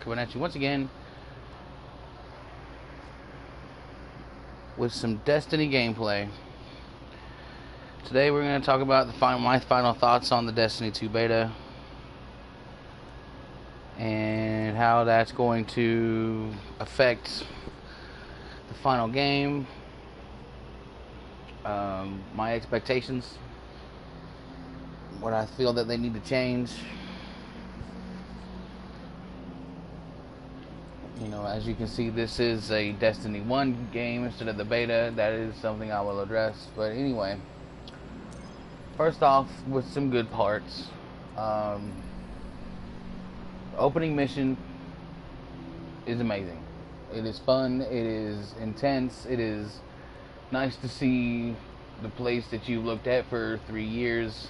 coming at you once again with some Destiny gameplay. Today we're going to talk about my final thoughts on the Destiny 2 beta and how that's going to affect the final game, my expectations, what I feel that they need to change. You know, as you can see, this is a Destiny 1 game instead of the beta. That is something I will address. But anyway, first off, with some good parts. Opening mission is amazing. It is fun. It is intense. It is nice to see the place that you looked at for 3 years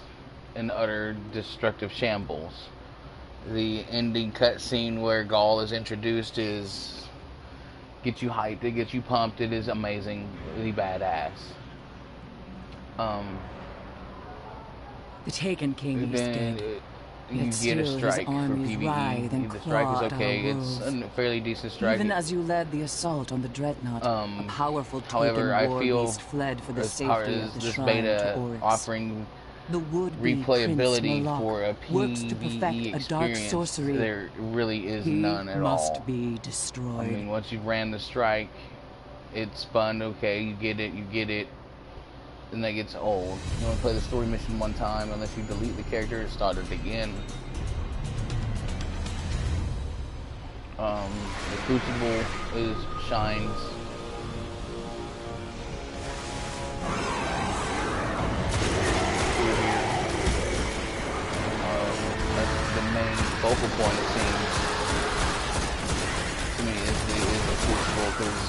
in utter destructive shambles. The ending cutscene where Gaul is introduced gets you hyped, it gets you pumped, it is amazingly badass. The Taken King is dead. You get a strike for PvE. The strike is okay. It's a fairly decent strike. Even as you led the assault on the Dreadnought, a powerful however, Taken I war feel beast fled for the as safety far of as the this shrine beta to Oryx. offering The would-be replayability Prince for a Malak works to perfect PvE a dark experience, sorcery. there really is He none at must all. be destroyed. I mean, once you've ran the strike, it's fun, okay, you get it, and that gets old. You want to play the story mission one time, unless you delete the character and start it again. The Crucible shines. That's the main focal point, it seems. To me, is the Crucible, because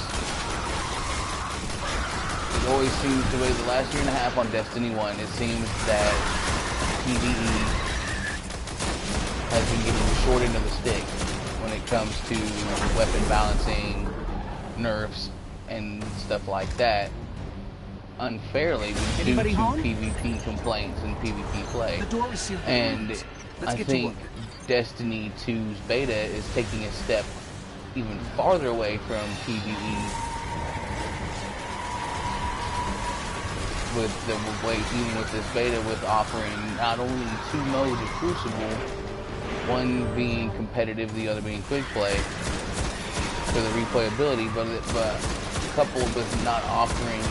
it always seems the way the last year and a half on Destiny 1, it seems that PvE has been getting the short end of the stick when it comes to weapon balancing, nerfs, and stuff like that. Unfairly due to PvP complaints and PvP play. And I think Destiny 2's beta is taking a step even farther away from PvE with the way, even with this beta, with offering not only 2 modes of Crucible, one being competitive, the other being quick play for the replayability, but coupled with not offering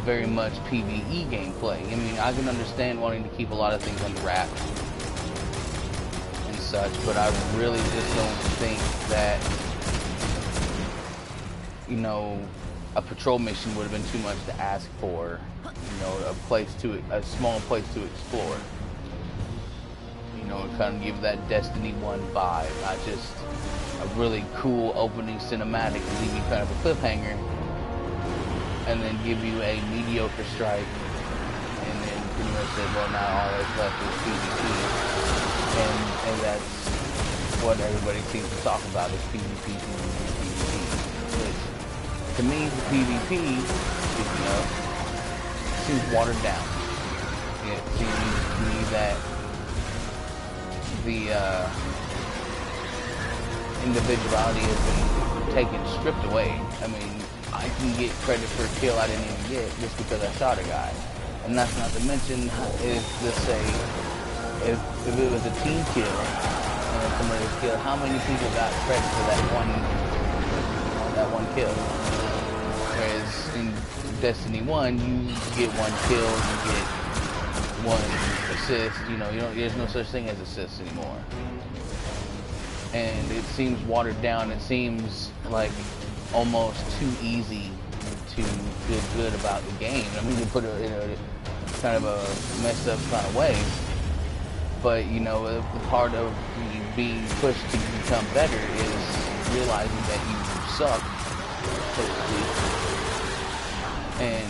very much PvE gameplay. I mean, I can understand wanting to keep a lot of things under wraps and such, but I really just don't think that, you know, a patrol mission would have been too much to ask for. You know, a small place to explore. You know, kind of give that Destiny 1 vibe, not just a really cool opening cinematic and leave you kind of a cliffhanger, and then give you a mediocre strike, and then pretty much say, well, now all that's left is PvP, and that's what everybody seems to talk about, is PvP. Which, to me, the PvP, you know, seems watered down. It seems to me that the individuality has been stripped away. I mean, I can get credit for a kill I didn't even get just because I shot a guy. And that's not to mention, if let's say, if it was a team kill and somebody was killed, how many people got credit for that one kill? Whereas in Destiny 1, you get 1 kill, you get 1 assist, you know, there's no such thing as assists anymore. And it seems watered down. It seems like almost too easy to feel good about the game. I mean, to put it in a kind of a messed up kind of way. But, you know, the part of being pushed to become better is realizing that you suck, so to speak. And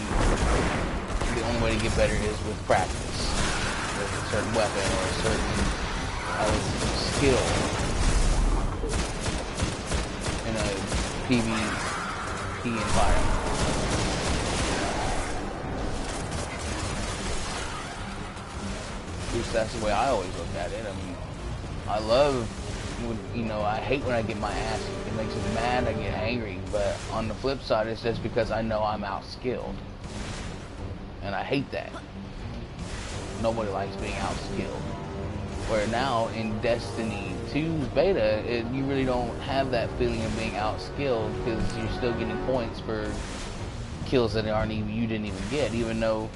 the only way to get better is with practice, with a certain weapon or a certain skill in a PvP environment. At least that's the way I always look at it. I mean, I love you know, I hate when I get my ass, it makes me mad, I get angry, but on the flip side, it's just because I know I'm outskilled. And I hate that. Nobody likes being outskilled. Where now, in Destiny 2's beta, you really don't have that feeling of being outskilled, because you're still getting points for kills that you didn't even get, even though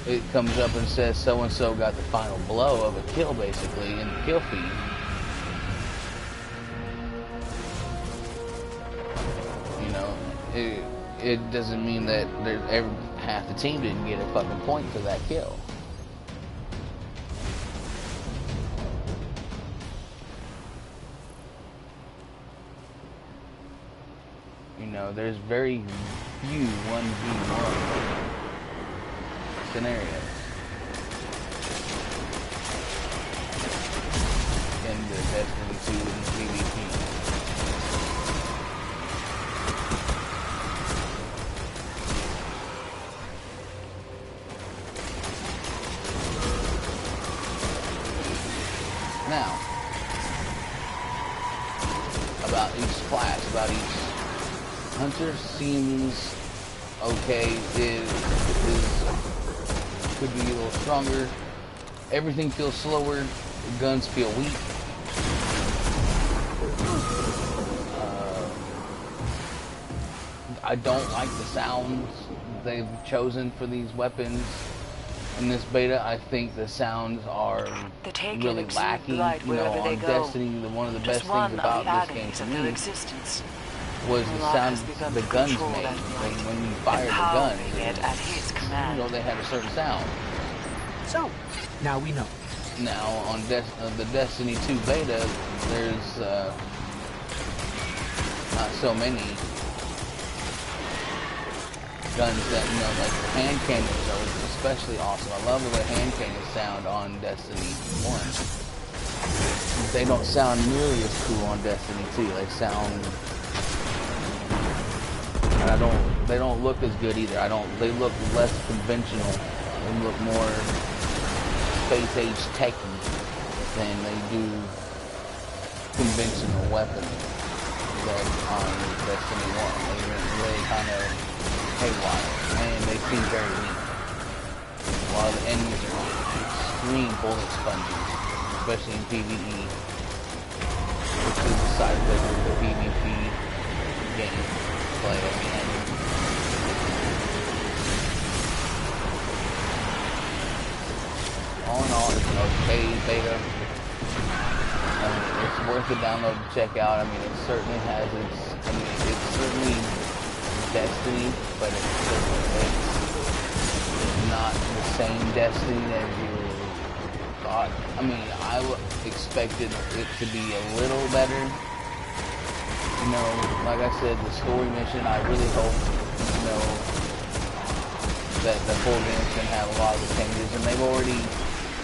it comes up and says so-and-so got the final blow of a kill, basically, in the kill feed. You know, it doesn't mean that half the team didn't get a fucking point for that kill. You know, there's very few 1v1 scenarios in the Destiny 2 and PvP. Now, about each class, about each hunter seems okay. It could be a little stronger. Everything feels slower. The guns feel weak. I don't like the sounds they've chosen for these weapons in this beta. I think the sounds are really lacking. You know, on Destiny, one of the best things about this game to me was the sound the guns made when you fired the gun. You know, they had a certain sound. So, now we know. Now, on the Destiny 2 beta, there's not so many guns that, you know, like the hand cannons are especially awesome. I love the way hand cannons sound on Destiny 1. They don't sound nearly as cool on Destiny 2. They sound... And they don't look as good either. They look less conventional. They look more space-age techy than they do conventional weapons that on Destiny 1. They went really kind of haywire, and they seem very weak. A lot of the enemies are extreme bullet sponges, especially in PvE, which is the side effect of the PvP game. Play at the end. All in all, it's an okay beta. I mean, it's worth a download to check out. I mean, it certainly has its... I mean, it's certainly Destiny, but it's not the same Destiny as you thought. I mean, I expected it to be a little better. You know, like I said, the story mission, I really hope, you know, that the full game's gonna have a lot of the changes, and they've already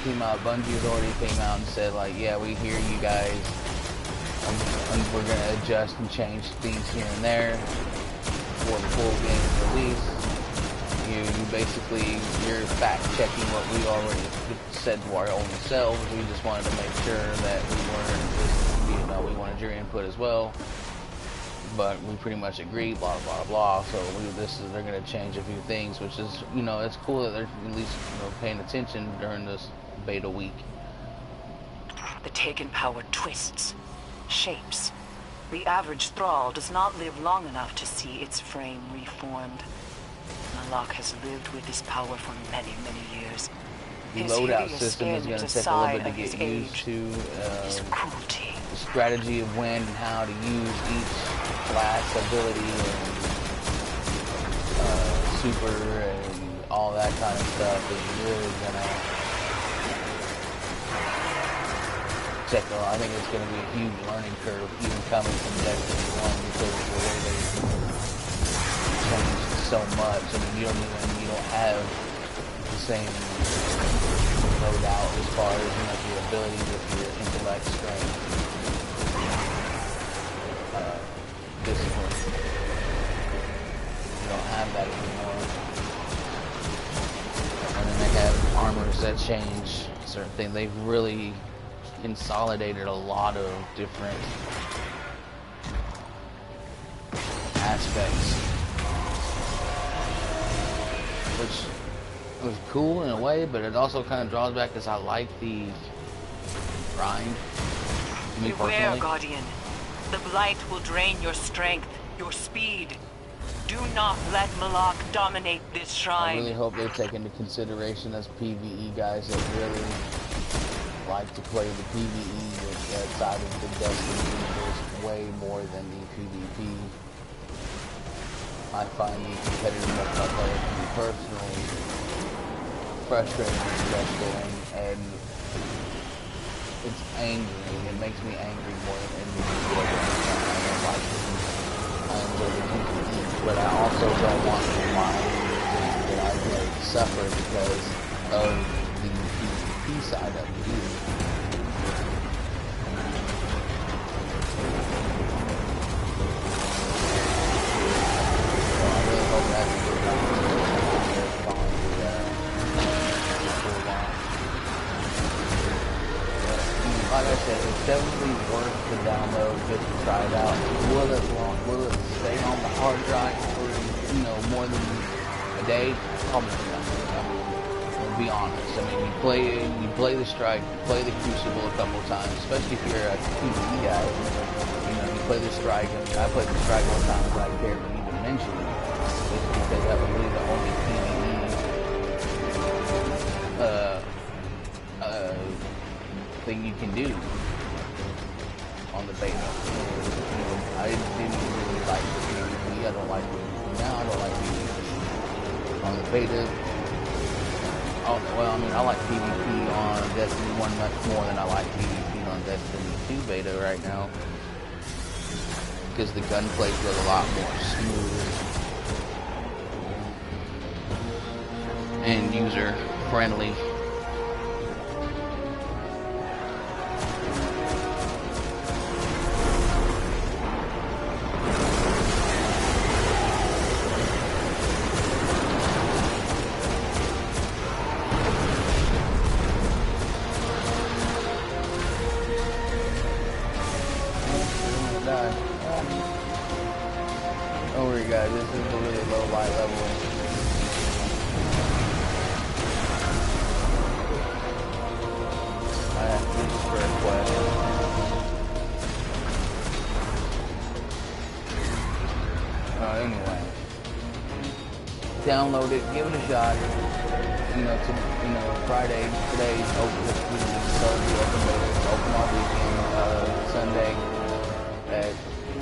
came out, Bungie's already came out and said, like, yeah, we hear you guys, and we're gonna adjust and change things here and there for the full game release. You basically, you're fact-checking what we already said to our own selves. We just wanted to make sure that we weren't just, you know, we wanted your input as well. But we pretty much agree, blah, blah, blah. So they're going to change a few things, which is, you know, it's cool that they're at least, you know, paying attention during this beta week. The taken power twists, shapes. The average thrall does not live long enough to see its frame reformed. Malak has lived with this power for many, many years. The loadout system is going to take a little bit to get used to. His cruelty. The strategy of when and how to use each class ability and super and all that kind of stuff is really going to check out. I think it's going to be a huge learning curve even coming from Destiny 1 because of the way they changed so much. I mean, you don't have the same loadout as far as, you know, your ability with your intellect, strength, discipline. You don't have that anymore. And then they have armors that change certain things. They've really consolidated a lot of different aspects, which was cool in a way, but it also kind of draws back because I like the grind. Me Beware, personally. Guardian. The Blight will drain your strength, your speed. Do not let Malak dominate this I shrine. really hope they take into consideration as PvE guys that really like to play the PvE that side of the Destiny universe way more than the PvP. I find the competitive multiplayer to be personally frustrating and stressful, and it's angering. It makes me angry more than anything. I don't like it. I enjoy the PvE, but I also don't want my that I may suffer because of the PvP side of it. So I really hope that's good. Like I said, it's definitely worth to download just to try it out. Will it stay on the hard drive for, you know, more than a day? Probably not. I mean, to be honest. I mean, you play the Strike, you play the Crucible a couple times, especially if you're a PvE guy. You know, you play the Strike, and I played the Strike one time that I care to even mention it. Just because that was really the only PvE thing you can do on the beta. I didn't really like PvP. I don't like PvP now. I don't like PvP on the beta. Oh well, I mean, I like PvP on Destiny 1 much more than I like PvP on Destiny 2 beta right now, because the gunplay feels a lot more smooth and user friendly. Don't worry guys, this is a really low light level. I have to do this for a quest. Anyway. Download it, give it a shot. You know, Friday, today's open, open all weekend, Sunday at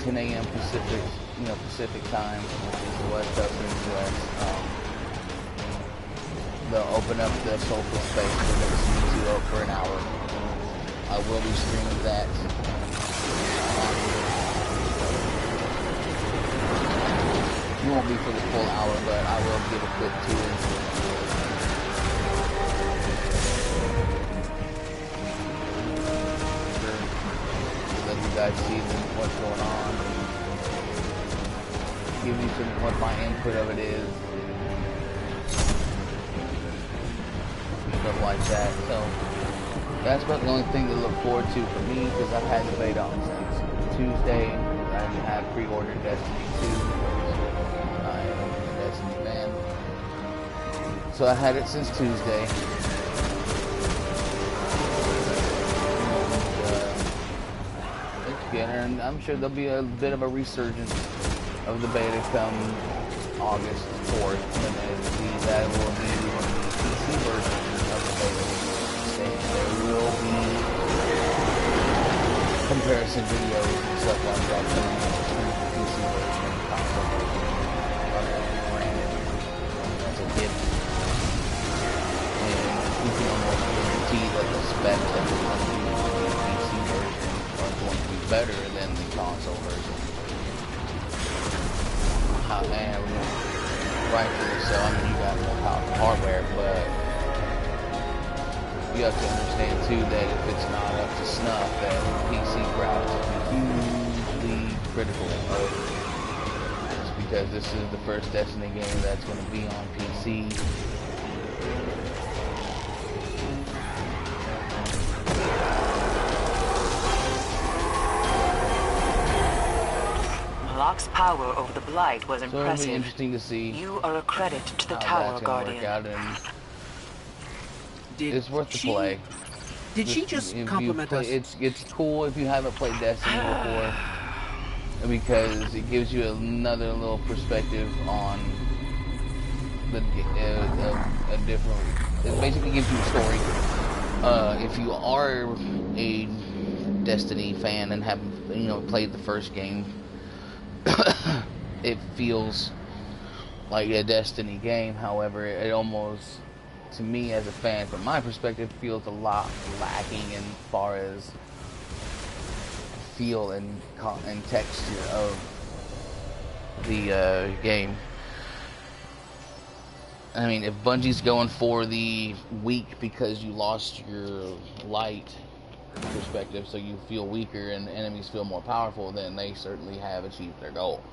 10 a.m. Pacific time, which is the West Coast in the US. They'll open up the social space for Destiny 2 for an hour. I will be streaming that. You won't be for the full hour, but I will give a quick tour. Let you guys see what's going on. Give you what my input of it is. Stuff like that. So that's about the only thing to look forward to for me, because I've had the beta on since Tuesday. I have pre-ordered Destiny 2. I am a Destiny fan. So I had it since Tuesday. And I'm sure there'll be a bit of a resurgence of the beta come August 4th, and then that will be one of the PC versions of the beta. And there will be comparison videos and stuff like that coming out between the PC version and the console version. Granted, that's a given. And you can almost guarantee that the specs that we're going to use in the PC version are going to be better than the console version. And rightfully so. I mean, you got more powerful hardware, but you have to understand too that if it's not up to snuff, that PC graphics will be hugely critical of it. Just because this is the first Destiny game that's going to be on PC. lock's power over the Blight was So it'll be impressive. interesting to see You are a credit to the how Tower that's gonna work Guardian. out, and Did it's worth the she, play. Did she just if compliment you us? play, it's cool if you haven't played Destiny before, because it gives you another little perspective on the a different. It basically gives you a story. If you are a Destiny fan and haven't played the first game, it feels like a Destiny game. However, it almost, to me as a fan, from my perspective, feels a lot lacking in far as feel and texture of the game. I mean, if Bungie's going for the weak because you lost your light perspective, so you feel weaker and the enemies feel more powerful, then they certainly have achieved their goal.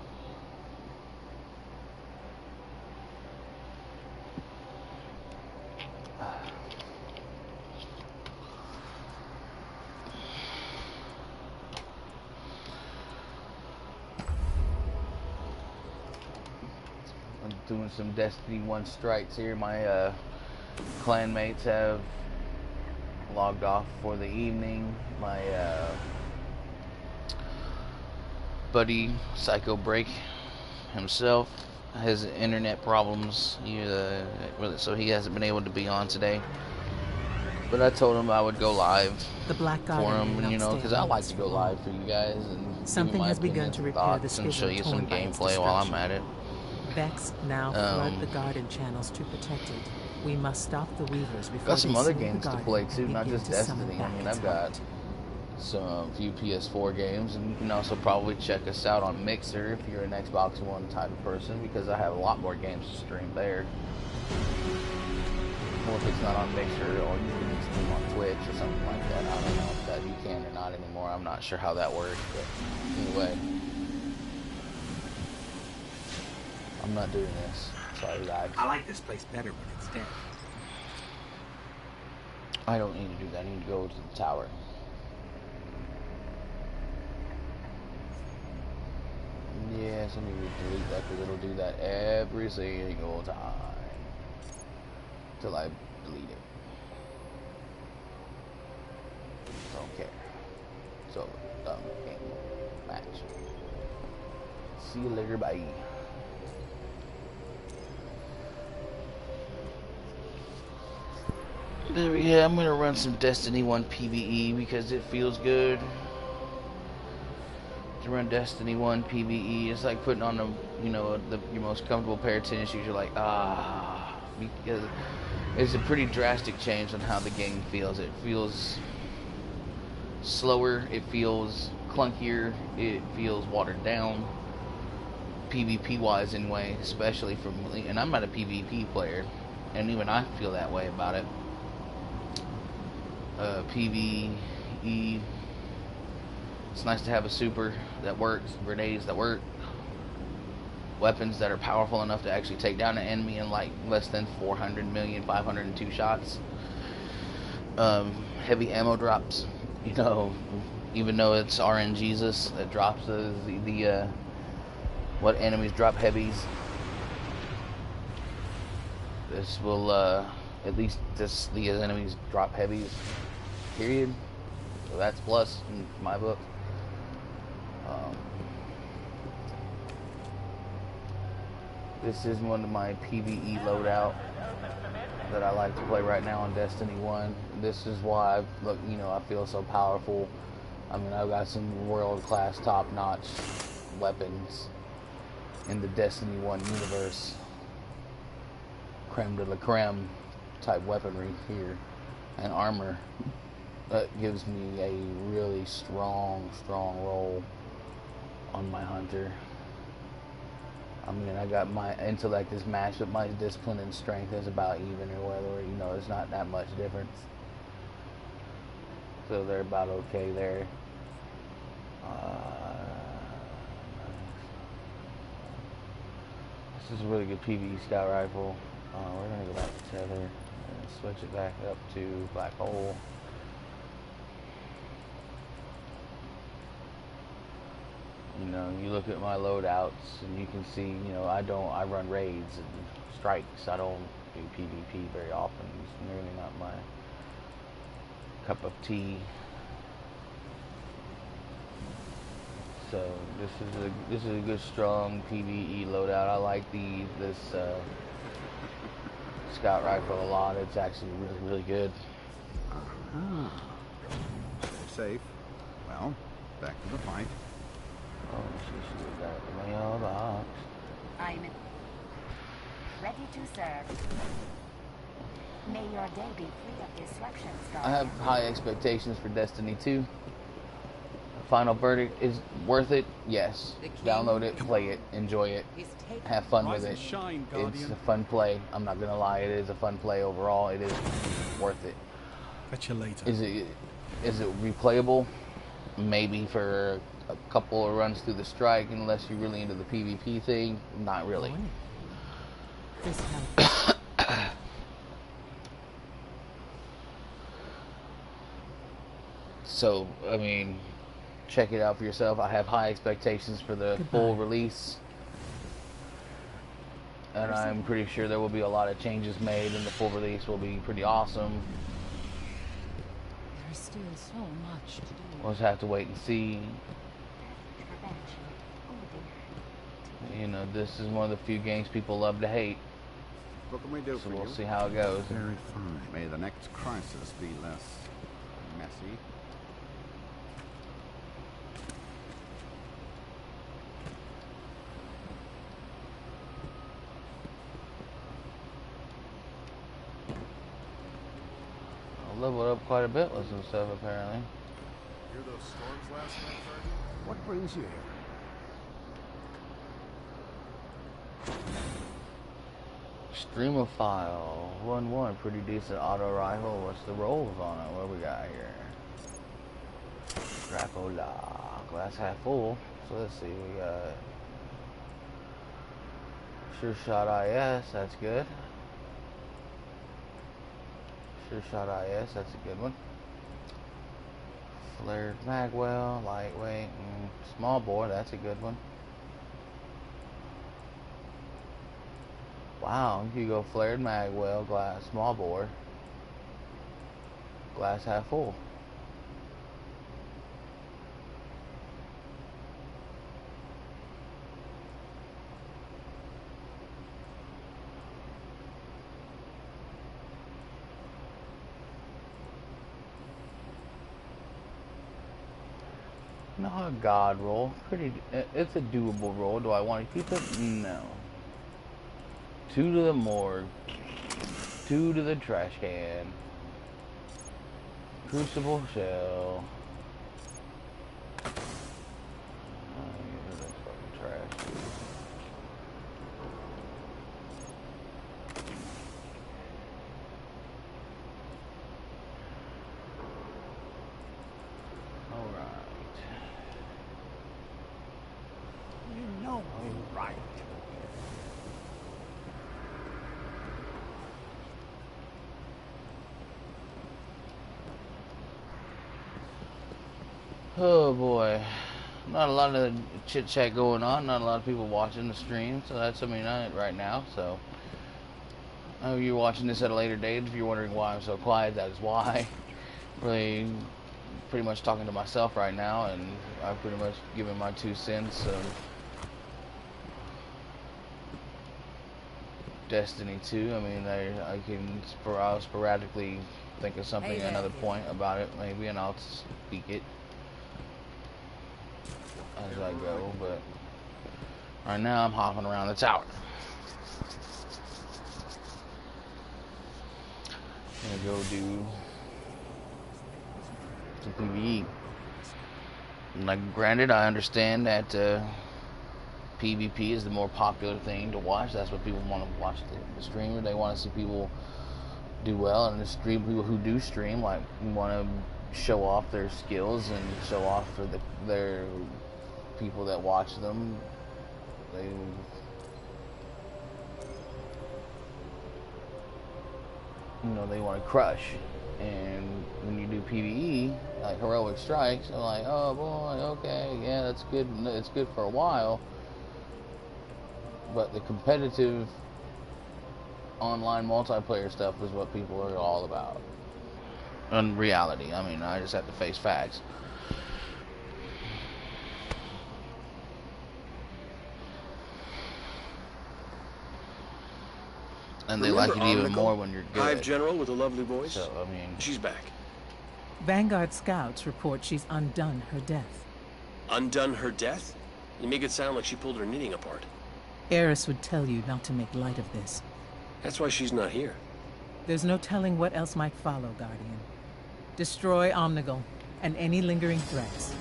I'm doing some Destiny 1 strikes here. My clanmates have logged off for the evening. My buddy PsYkO Break himself has internet problems, so he hasn't been able to be on today. But I told him I would go live for him, because I like to go live for you guys and Something has begun to repair the and show you some gameplay while I'm at it. Vex now flood the garden channels to protect it. We must stop the Weavers before got some they other seal the games to garden play and too, not begin just to summon Destiny. I back mean, its I've got heart. some few PS4 games, and you can also probably check us out on Mixer if you're an Xbox One type of person, because I have a lot more games to stream there. Or if it's not on Mixer, or you can stream on Twitch or something like that. I don't know if that you can or not anymore. I'm not sure how that works, but anyway, I'm not doing this. Sorry, guys. I like this place better when it's dead. I don't need to do that. I need to go to the tower. Yes, let me delete that, because it'll do that every single time till I delete it. Don't care. So, game match. See you later, bye. There we go. I'm gonna run some Destiny 1 PvE because it feels good to run Destiny 1 PvE. It's like putting on your most comfortable pair of tennis shoes. You're like, because it's a pretty drastic change on how the game feels. It feels slower, it feels clunkier, it feels watered down, PvP wise anyway, especially and I'm not a PvP player, and even I feel that way about it. PvE, it's nice to have a super that works, grenades that work, weapons that are powerful enough to actually take down an enemy in like less than 400,502 shots. Heavy ammo drops, even though it's RNGesus that drops what enemies drop heavies. This will at least the enemies drop heavies, period. So that's plus in my book. This is one of my PvE loadout that I like to play right now on Destiny 1. This is why I feel so powerful. I mean, I've got some world-class, top-notch weapons in the Destiny 1 universe. Creme de la creme type weaponry here, and armor that gives me a really strong roll on my hunter. I mean, I got my intellect is matched, but my discipline and strength is about even, or whether, it's not that much difference. So they're about okay there. This is a really good PvE scout rifle. We're gonna go back to tether and switch it back up to black hole. You know, you look at my loadouts and you can see, you know, I run raids and strikes. I don't do PvP very often. It's nearly not my cup of tea. So this is a good strong PvE loadout. I like this scout rifle a lot. It's actually really good. Safe. Well, back to the fight. Oh, she got the mailbox. I'm ready to serve. May your day be free of disruptions, Guardian. I have high expectations for Destiny 2. Final verdict is worth it. Yes. Download it, play it, enjoy it, have fun with it. It's a fun play. I'm not gonna lie, it is a fun play overall. It is worth it. Catch you later. Is it replayable? Maybe for a couple of runs through the strike, unless you're really into the PvP thing. Not really. This helps. So, I mean, check it out for yourself. I have high expectations for the full release. And I'm pretty sure there will be a lot of changes made, and the full release will be pretty awesome. There's still so much to do. We'll just have to wait and see. You know, this is one of the few games people love to hate. What can we do So for we'll you? see how it goes. Very fine. May the next crisis be less messy. I leveled up quite a bit with some stuff, apparently. Hear those storms last night, Guardian? What brings you here? Streamophile 1-1, pretty decent auto rifle. What's the rolls on it? What we got here? Crapola, glass half full. So let's see, we got Sure Shot IS, that's good. Sure Shot IS, that's a good one. Flared Magwell, lightweight, small bore, that's a good one. Wow, you go flared magwell, glass, small bore, glass half full. Not a god roll, it's a doable roll. Do I want to keep it? No. 2 to the morgue, 2 to the trash can, crucible shell. Oh, yeah, that's fucking trash. All right. You know me, right? Oh boy, not a lot of chit chat going on, not a lot of people watching the stream, so that's, I mean, right now, so I know you're watching this at a later date. If you're wondering why I'm so quiet, that is why. Really, pretty much talking to myself right now, and I've pretty much given my 2 cents of Destiny 2. I mean, I'll sporadically think of something, another point about it, maybe, and I'll speak it as I go, but right now I'm hopping around the tower. Gonna go do some PvE. Like, granted, I understand that PvP is the more popular thing to watch. That's what people want to watch the streamer. They want to see people do well, and the people who do stream like want to show off their skills and show off for their people that watch them. They want to crush. And when you do PvE, like heroic strikes, I'm like, oh boy, okay, yeah, that's good. It's good for a while. But the competitive online multiplayer stuff is what people are all about. In reality, I mean, I just have to face facts. And they like it even more when you're good. Hive General with a lovely voice. So, I mean, she's back. Vanguard scouts report she's undone her death. Undone her death? You make it sound like she pulled her knitting apart. Eris would tell you not to make light of this. That's why she's not here. There's no telling what else might follow, Guardian. Destroy Omnigul and any lingering threats.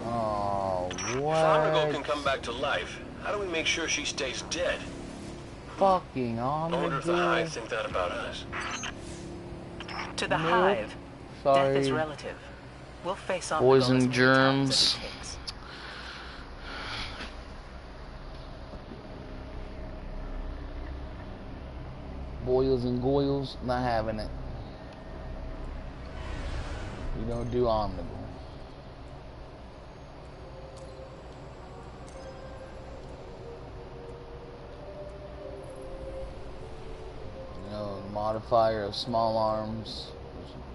oh, what? If Omnigul can come back to life, how do we make sure she stays dead? Fucking I wonder if the Omnigul. Hive think that about us. To the Nope. Hive, Sorry. death is relative. We'll face off Poison as many times as germs. it takes. Boils and goils, not having it. We don't do Omnigul. You know, the modifier of small arms,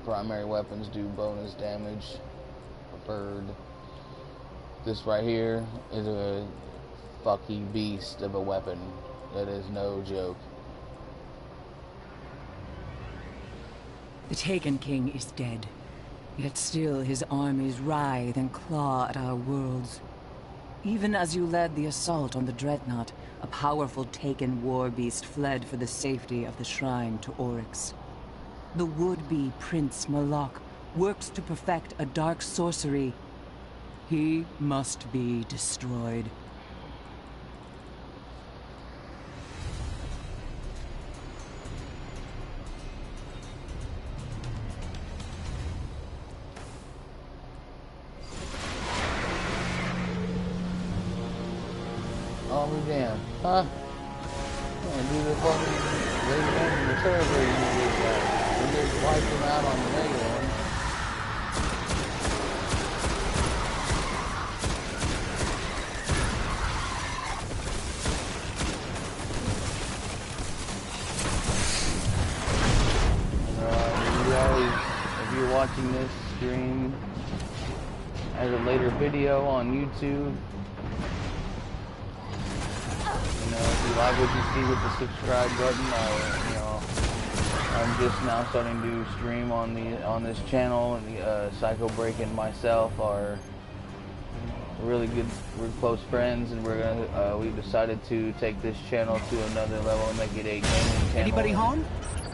primary weapons do bonus damage, preferred. This right here is a fucking beast of a weapon. That is no joke. The Taken King is dead. Yet still his armies writhe and claw at our worlds. Even as you led the assault on the Dreadnought, a powerful Taken war beast fled for the safety of the shrine to Oryx. The would-be Prince Moloch works to perfect a dark sorcery. He must be destroyed. Oh, we damn. Huh? Man, do the fucking lady on the server you did that. We just wiped them out on the regular one. You guys, if you're watching this stream as a later video on YouTube, you know, if you like what you see with the subscribe button, I'm just now starting to stream on this channel. PsYkO Break and myself are we're close friends, and we've decided to take this channel to another level and make it a gaming channel. Anybody home?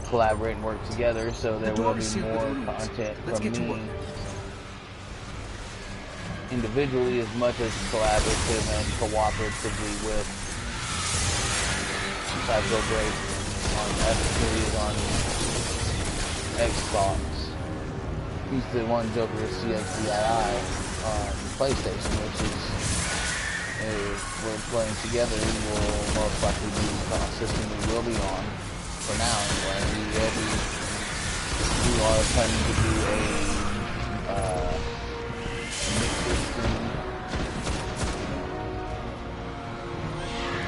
Collaborate and work together, so there will be more content from me individually as much as collaborative and cooperatively with PsYkO Break on F3 on Xbox. He's the one Joker CXDII on PlayStation, which is if we're playing together, will most likely be the system we will be on for now anyway. We are planning to do a mix system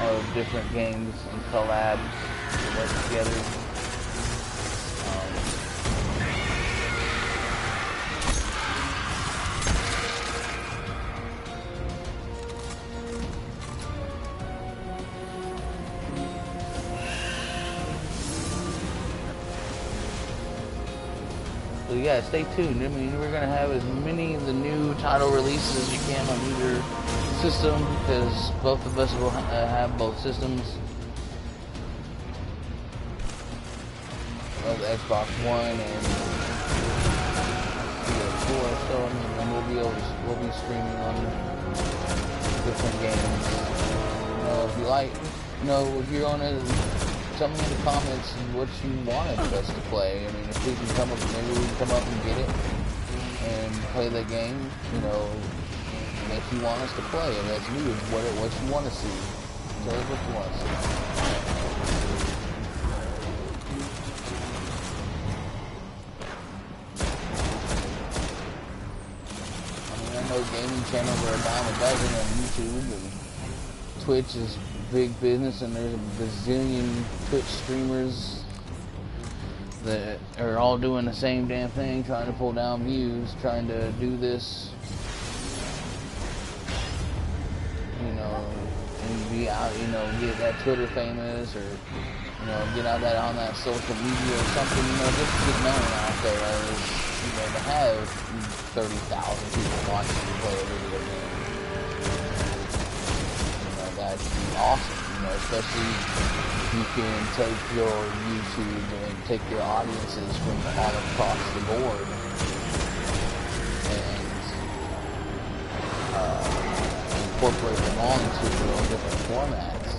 of different games and collabs to work together. So yeah, stay tuned. I mean, we're gonna have as many of the new title releases as we can on either system, because both of us will have both systems of the Xbox One and PS4. So I mean, and we'll be streaming on different games. You know, if you like, you know, if you're on it, tell me in the comments what you wanted us to play. I mean, if we can come up, maybe we can come up and get it and play the game. You know, that you want us to play, and that's you, what you want to see. Tell us what you want to see. I know gaming channels are a dime a dozen on YouTube, and Twitch is big business, and there's a bazillion Twitch streamers that are all doing the same damn thing, trying to pull down views, trying to do this, you know, and be out, you know, get that Twitter famous, or, you know, get out that on that social media or something, you know, just to get known out there as, you know, to have 30,000 people watching you play a video game. You know, that'd be awesome, you know, especially if you can take your YouTube and take your audiences from all across the board and incorporate them all into different formats.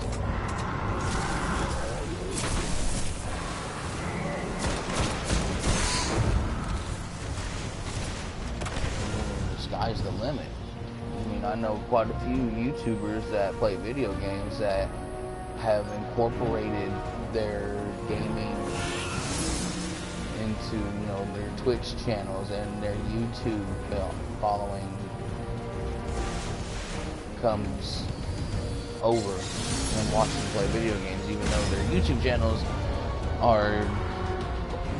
The sky's the limit. I mean, I know quite a few YouTubers that play video games that have incorporated their gaming into, you know, their Twitch channels, and their YouTube following comes over and watches them play video games, even though their YouTube channels are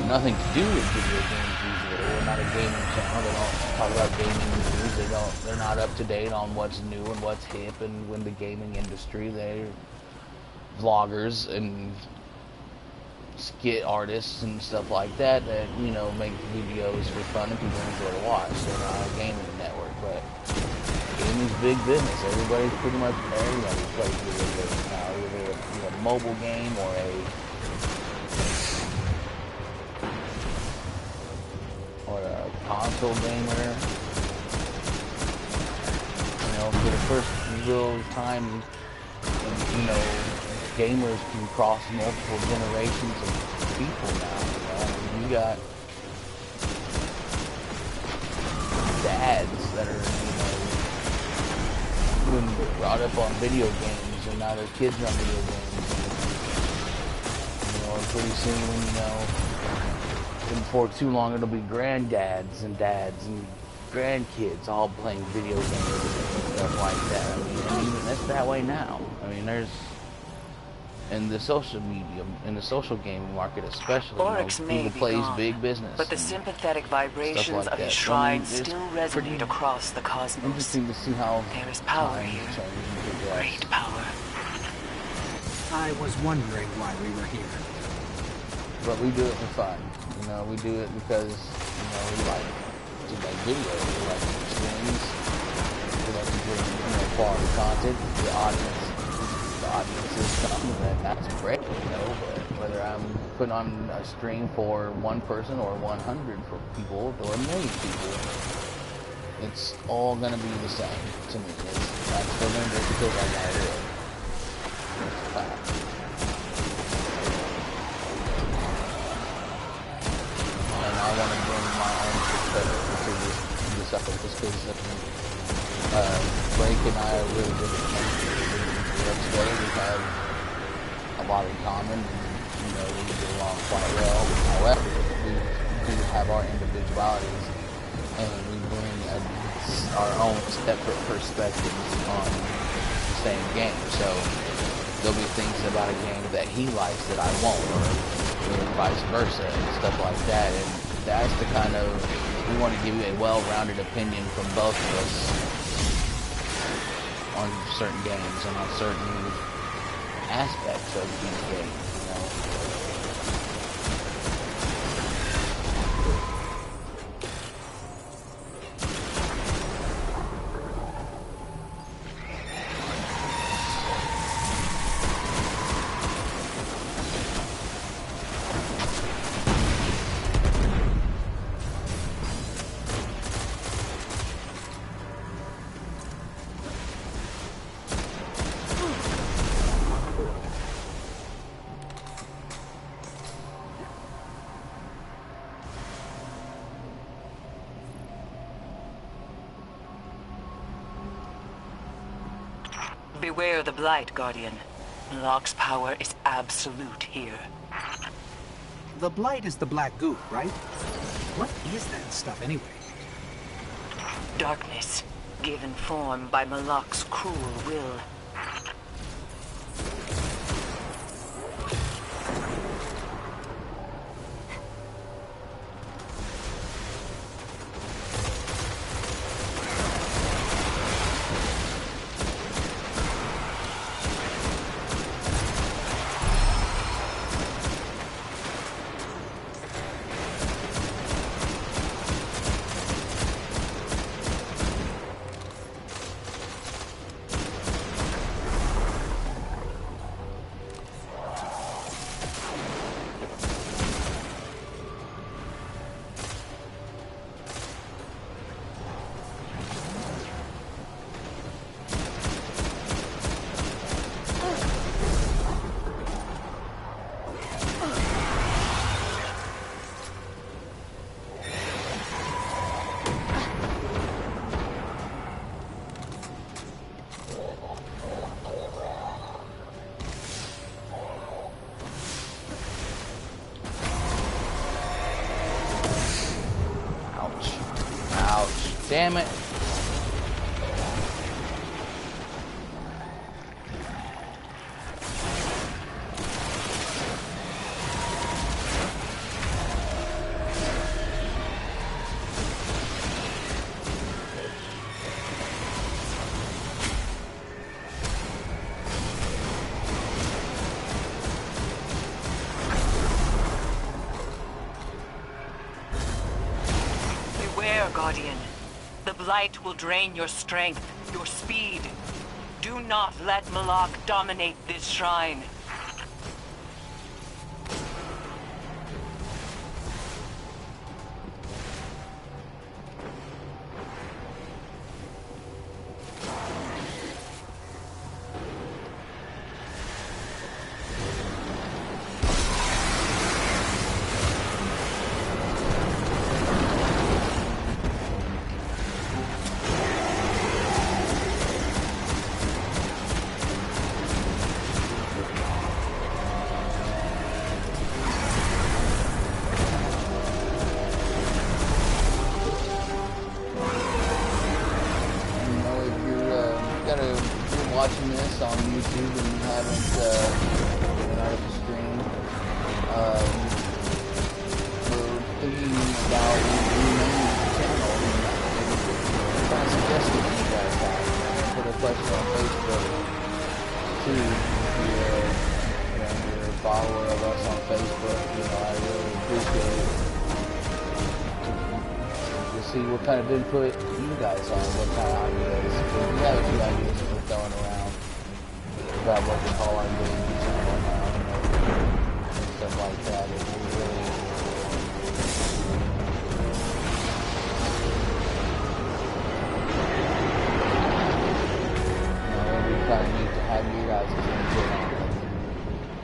nothing to do with video games usually. They're not a gaming channel. They don't talk about gaming news. They're not up to date on what's new and what's hip and when the gaming industry. They're vloggers and skit artists and stuff like that that, you know, make videos for fun and people enjoy to watch. They're not a gaming network, but gaming's big business. Everybody's pretty much, everybody plays video games now, either a mobile game or a console gamer. You know, for the first real time, you know, gamers can cross multiple generations of people now. You know? I mean, you got dads that are, you know, being brought up on video games, and now their kids are on video games. And, you know, and pretty soon, you know, before too long, it'll be granddads and dads and grandkids all playing video games and stuff like that. I mean, and even that's that way now. I mean, there's in the social media, in the social gaming market especially, Oryx you know, may people be plays gone, big business. but the sympathetic vibrations like of his that. shrine I mean, it's still resonate across the cosmos. Interesting to see how There is power time here. changes. Great power. I was wondering why we were here. But we do it for fun. You know, we do it because, you know, we like to make videos, we like to do streams, we like to bring, you know, quality content. The audiences come, and that's great, you know, but whether I'm putting on a stream for one person or 100 for people or a million people, it's all gonna be the same to me. I'm still gonna do it because I gotta do it. It's a fact. And I want to bring my own perspective to this effort, just because Blake and I are really good at together. We have a lot in common, and, you know, we get along quite well. However, we do have our individualities, and we bring our own separate perspectives on the same game. So there'll be things about a game that he likes that I won't, or vice versa, and stuff like that. And that's the kind of, we want to give you a well-rounded opinion from both of us on certain games and on certain aspects of each game, you know. Beware the Blight, Guardian. Locke's power is absolute here. The Blight is the black goo, right? What is that stuff anyway? Darkness, given form by Malak's cruel will. Damn it. Beware, Guardian. The Blight will drain your strength, your speed. Do not let Malak dominate this shrine. Watching this on YouTube and you haven't been out of the stream, we're thinking about renaming the channel and kind of suggestions you guys have. I put a question on Facebook too. If you're a follower of us on Facebook, I really appreciate it. To see what kind of input you guys have, what kind of ideas. We have a few ideas that we're throwing around about what we call our game channel now, and stuff like that. And we really, we kind of need to have you guys input on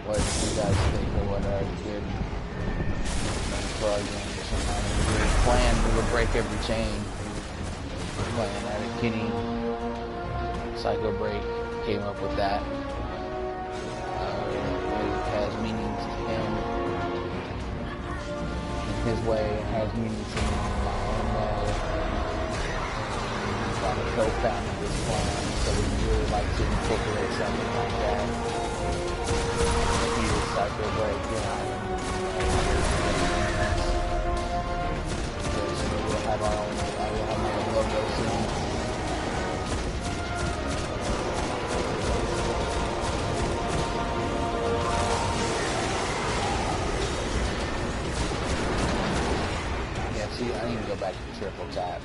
what you guys think of what are good for our game. We planned we would break every chain. Playing at a Kitty PsYkO break came up with that. It has meanings to him in his way. It has meanings to me in my own way. I'm kind of co-founded this plan, so we really like to incorporate something like that. Here, PsYkO break, We'll have our own. I will have my own logo soon. Yeah, see, I need to go back to triple tap.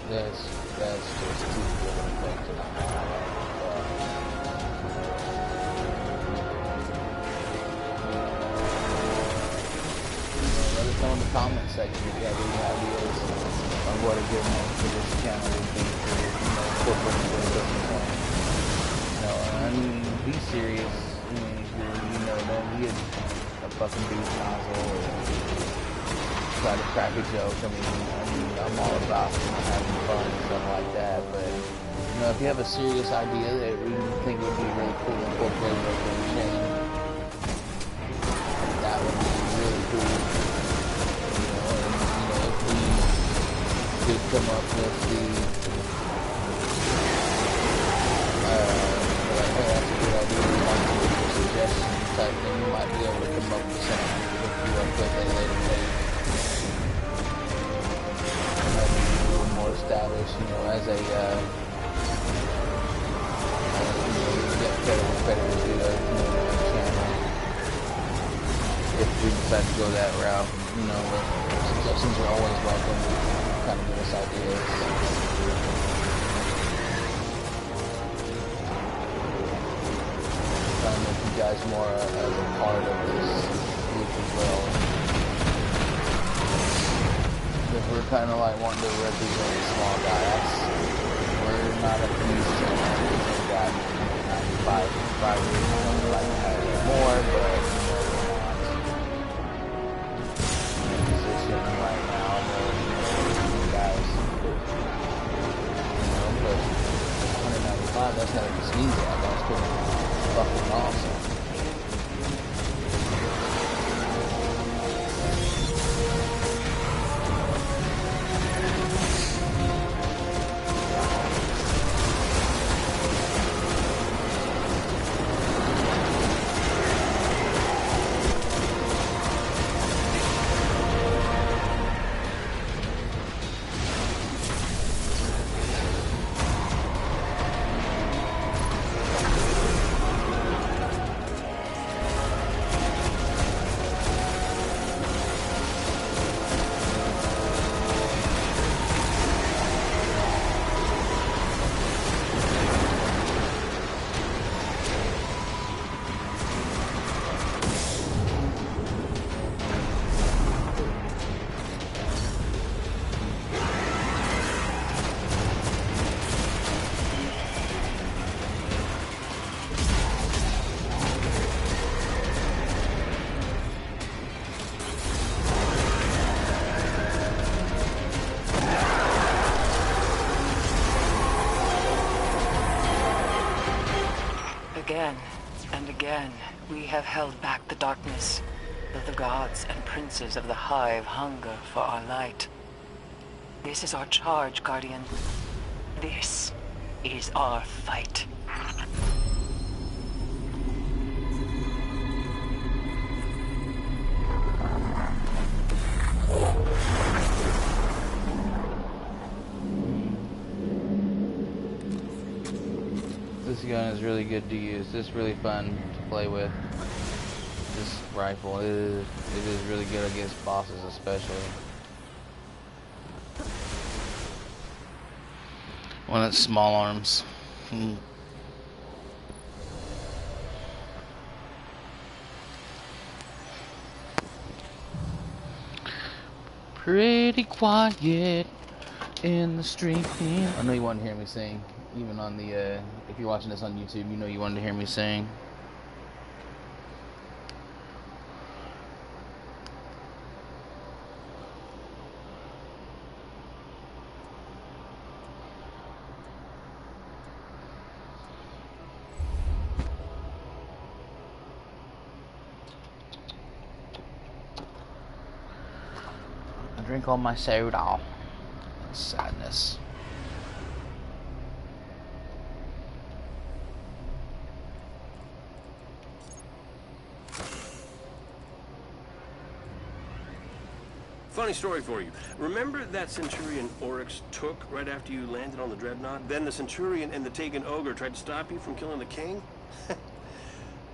That's just too good of a thing to not have. Let us know in the comment section if you have any ideas on what a good name for this channel would be for incorporating this different thing. I mean, be serious. I mean, if you're, don't be a fucking douche nozzle or try to crack a joke. I mean, I'm all about having fun and stuff like that. But you know, if you have a serious idea that you think would be really cool to incorporate into the chain, that would be really cool. You know, and you know, if we could come up with the like, hey, that's a good idea. We want to do a suggestion type thing. You might be able to come up with something to hook you up with at a later date. Maybe a little more established, you know, as a you know, get credit to do a channel. If we decide to go that route, you know, suggestions are always welcome. Kind of give us ideas. Trying to make you guys more as a part of this group as well. Because we're kind of like wanting to represent a small guy. We're not a huge channel. We've got 95 subscribers. We'd like to have more, but we're not in a position right now to you guys. You know, but 195, that's not a sneeze at. That's pretty fucking awesome. Again and again, we have held back the darkness, though the gods and princes of the Hive hunger for our light. This is our charge, Guardian. This is our fight. This gun is really good to use. It's really fun to play with. This rifle, it is really good against bosses, especially when it's small arms. Pretty quiet in the street. I know you want to hear me sing. Even on the, if you're watching this on YouTube, you know you wanted to hear me sing. I drink all my soda. Sadness. Funny story for you. Remember that Centurion Oryx took right after you landed on the Dreadnought? Then the Centurion and the Taken Ogre tried to stop you from killing the king?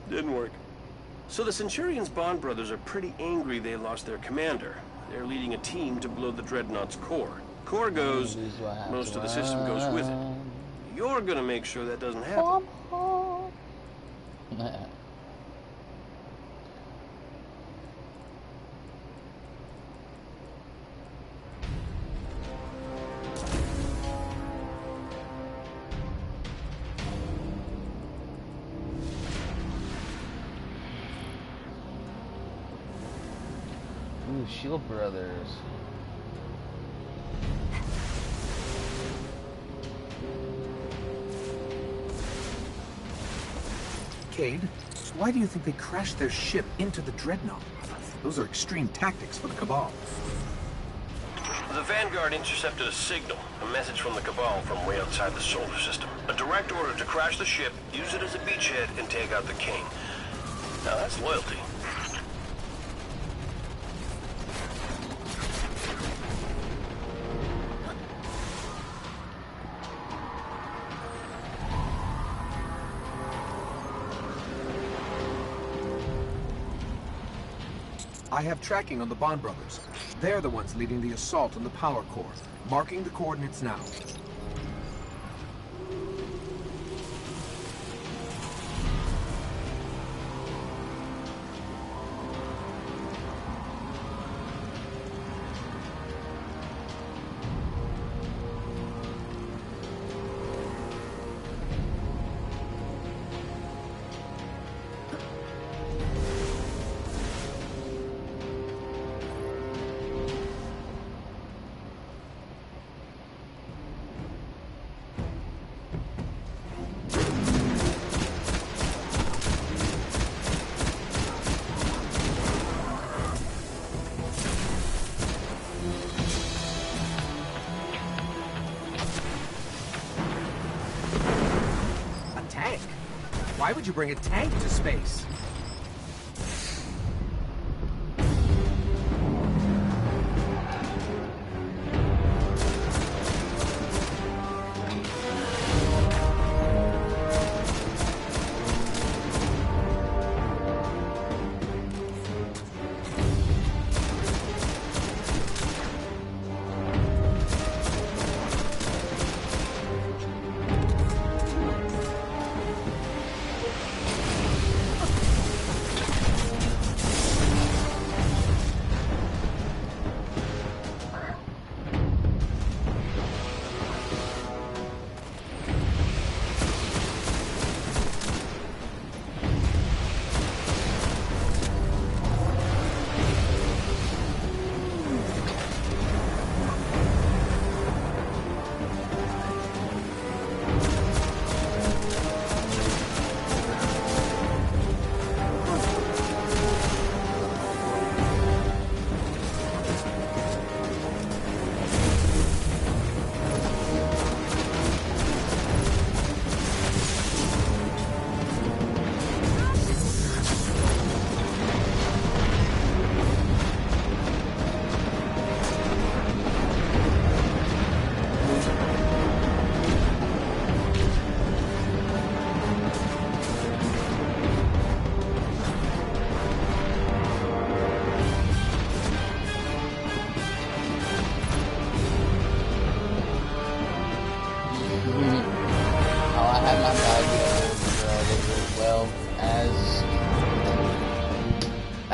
Didn't work. So the Centurion's Bond brothers are pretty angry they lost their commander. They're leading a team to blow the Dreadnought's core. Core goes, most of the system goes with it. You're gonna make sure that doesn't happen. Ooh, Shield Brothers. Cade, why do you think they crashed their ship into the Dreadnought? Those are extreme tactics for the Cabal. The Vanguard intercepted a signal, a message from the Cabal from way outside the solar system. A direct order to crash the ship, use it as a beachhead, and take out the King. Now that's loyalty. I have tracking on the Bond brothers. They're the ones leading the assault on the power core. Marking the coordinates now. Why would you bring a tank to space?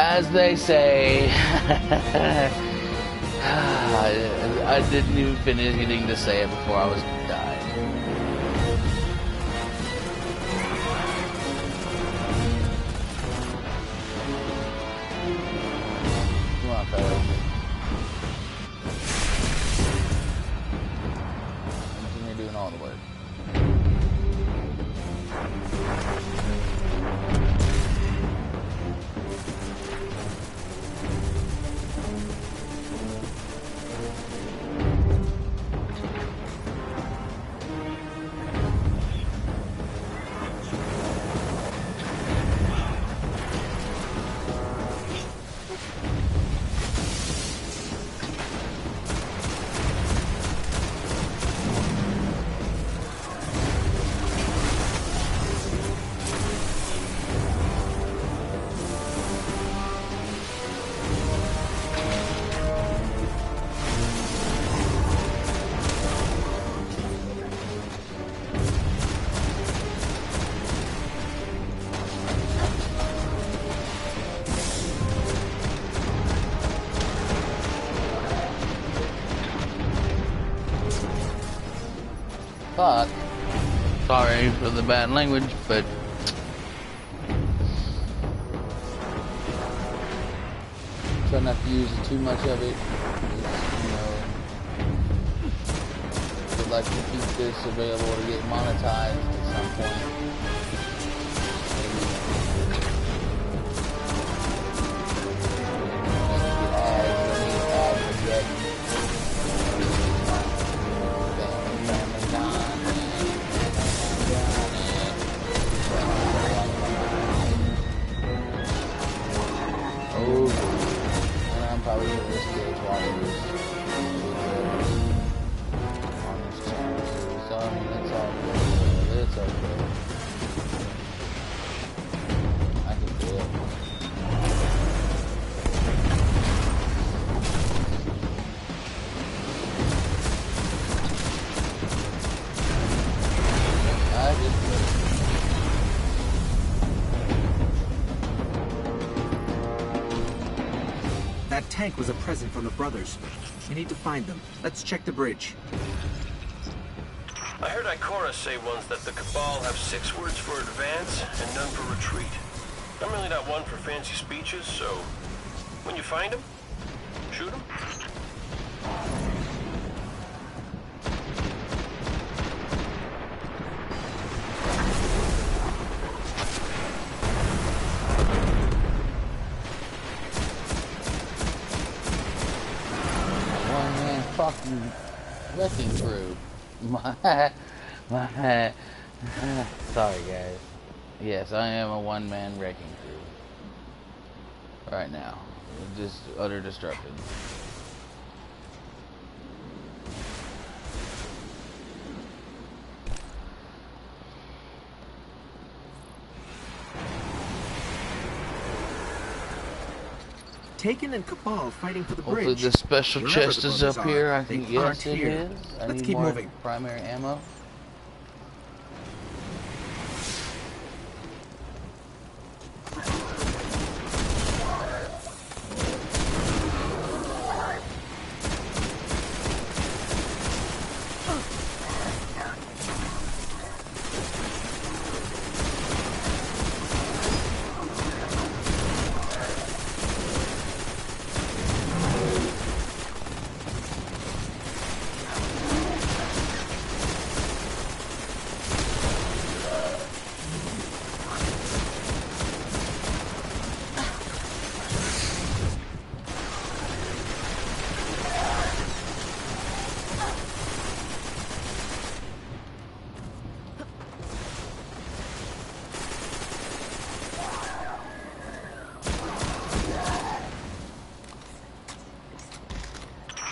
As they say, I didn't even finish getting to say it before I was dying. Come on, fellas. Continue doing all the work. Fuck. Sorry for the bad language, but so not to use too much of it. You know, would like to keep this available to get monetized at some point. Probably the risk is watchers on this channel too. So I mean, it's all good. It's okay. I can do it. I just do it. That tank was a present from the brothers. We need to find them. Let's check the bridge. I heard Ikora say once that the Cabal have 6 words for advance and none for retreat. I'm really not one for fancy speeches, so when you find them, shoot them. Fucking wrecking crew. Sorry guys. Yes, I am a one-man wrecking crew. Right now. Just utter destruction. Taken and Cabal fighting for the bridge. Hopefully the special Wherever chest the is brothers up here. are, I can they guess aren't it here. is. I Let's need keep more moving. primary ammo.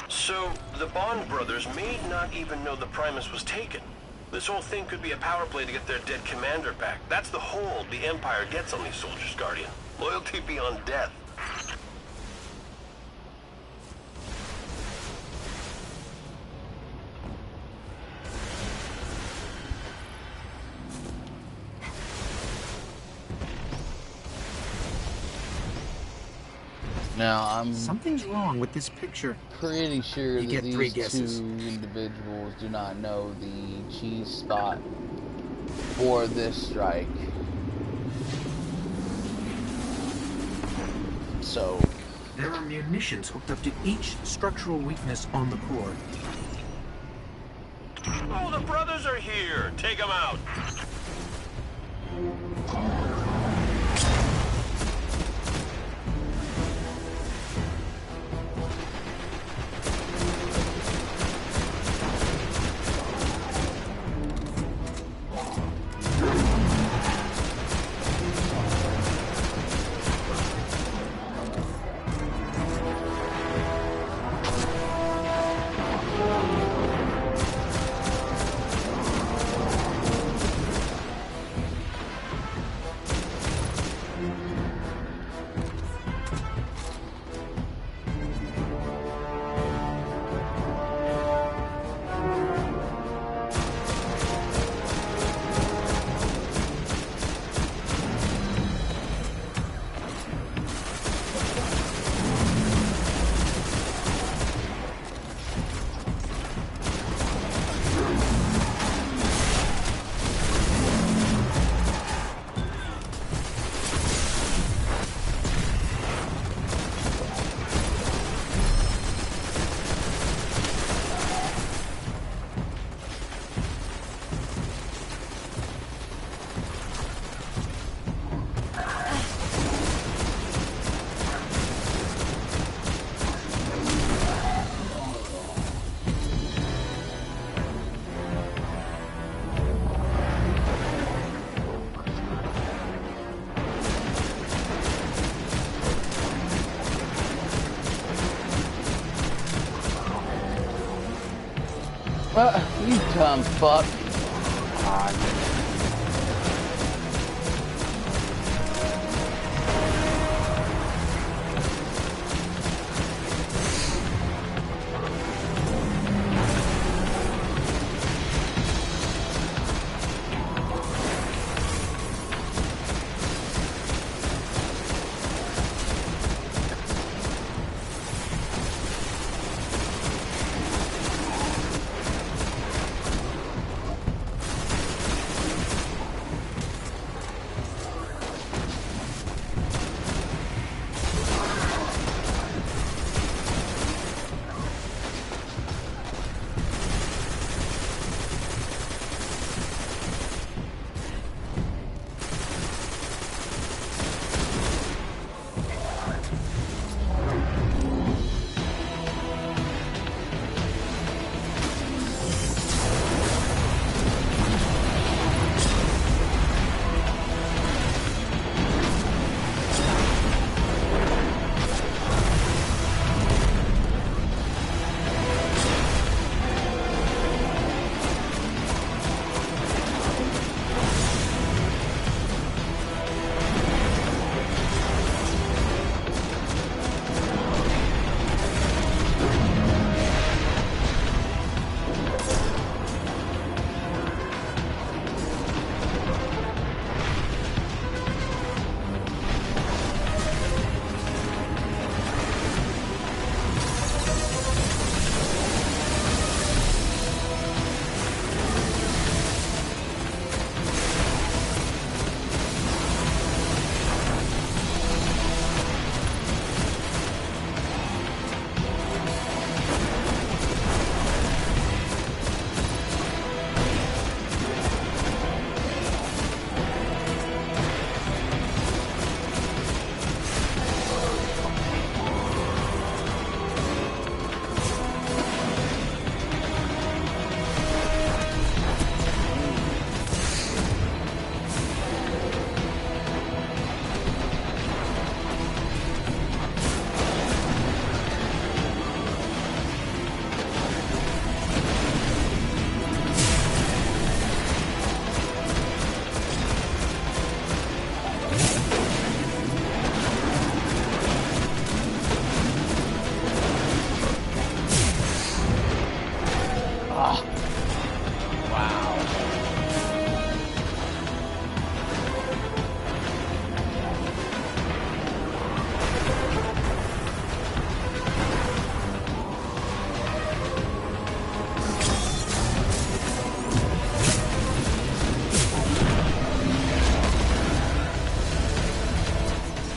So, the Bond brothers may not even know the Primus was taken. This whole thing could be a power play to get their dead commander back. That's the hold the Empire gets on these soldiers, Guardian. Loyalty beyond death. Now, I'm Something's wrong with this picture. pretty sure You that get 3 these guesses. two individuals do not know the cheese spot for this strike. So, There are munitions hooked up to each structural weakness on the core. Oh, the brothers are here! Take them out! You dumb fuck. God.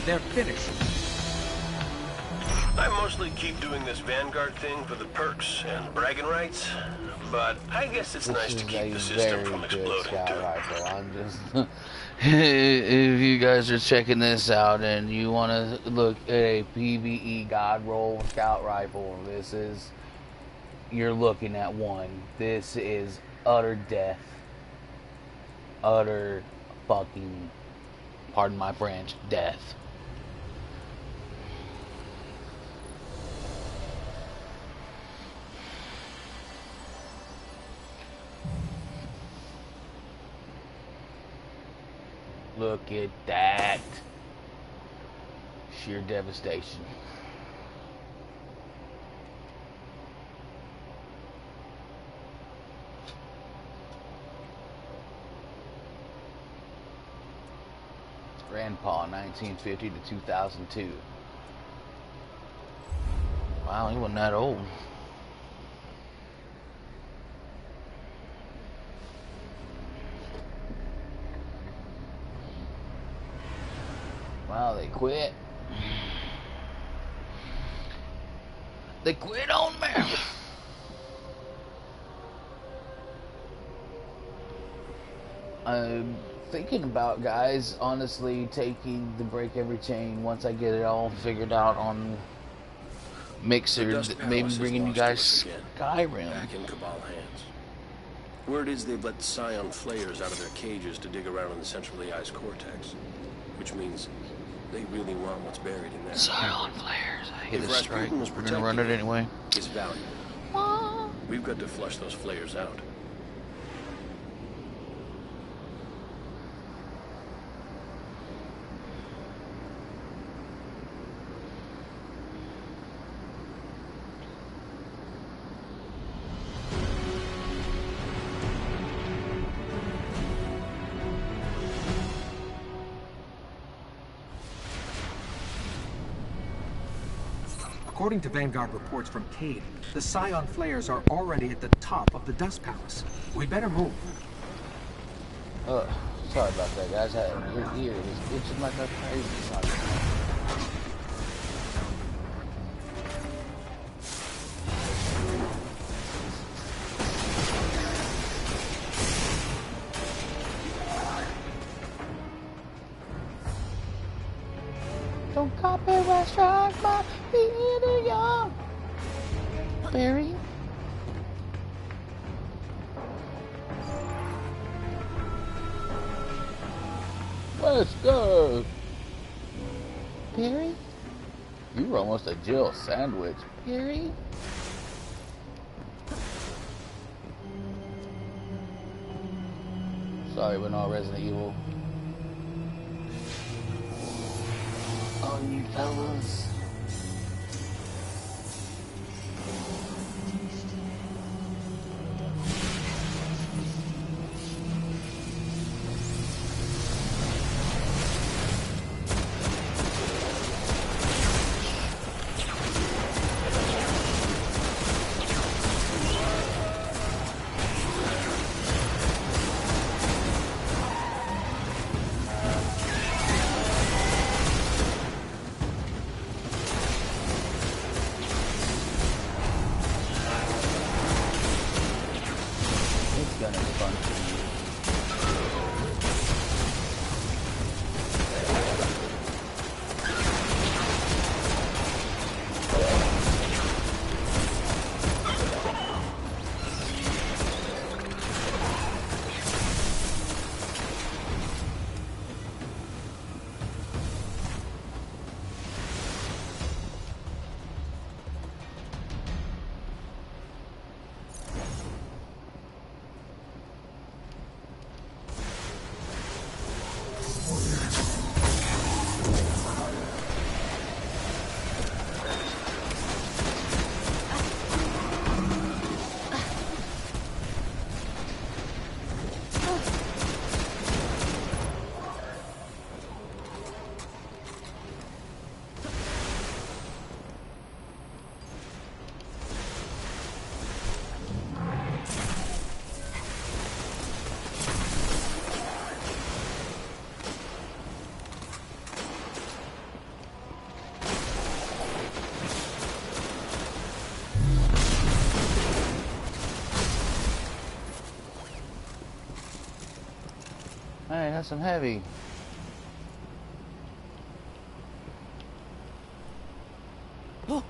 They're finished. I mostly keep doing this Vanguard thing for the perks and bragging rights, but I guess it's nice to keep the system from exploding too. Rifle. I'm just if you guys are checking this out and you want to look at a PvE God Roll scout rifle, you're looking at one. This is utter death. Utter fucking, pardon my French, death. Look at that. Sheer devastation. Grandpa, 1950 to 2002. Wow, he wasn't that old. Wow, they quit. They quit on me. I'm thinking about, guys, honestly taking the Break Every Chain once I get it all figured out on Mixer, maybe bringing you guys Skyrim. Back in Cabal hands. Word is they've let Scion flayers out of their cages to dig around in the centrally iced cortex, which means they really want what's buried in there. Scion flayers, I hate this strike. We're gonna run it anyway. It's valuable. We've got to flush those flares out. According to Vanguard reports from Cade, the Scion flares are already at the top of the Dust Palace. We better move. Sorry about that, guys. Your ear is itching like a crazy. Don't copyright strike my video, Barry. Let's go, Perry. You were almost a Jill sandwich, Perry. Sorry, we're not Resident Evil. Oh, you fellas. Alright, that's some heavy. Oh.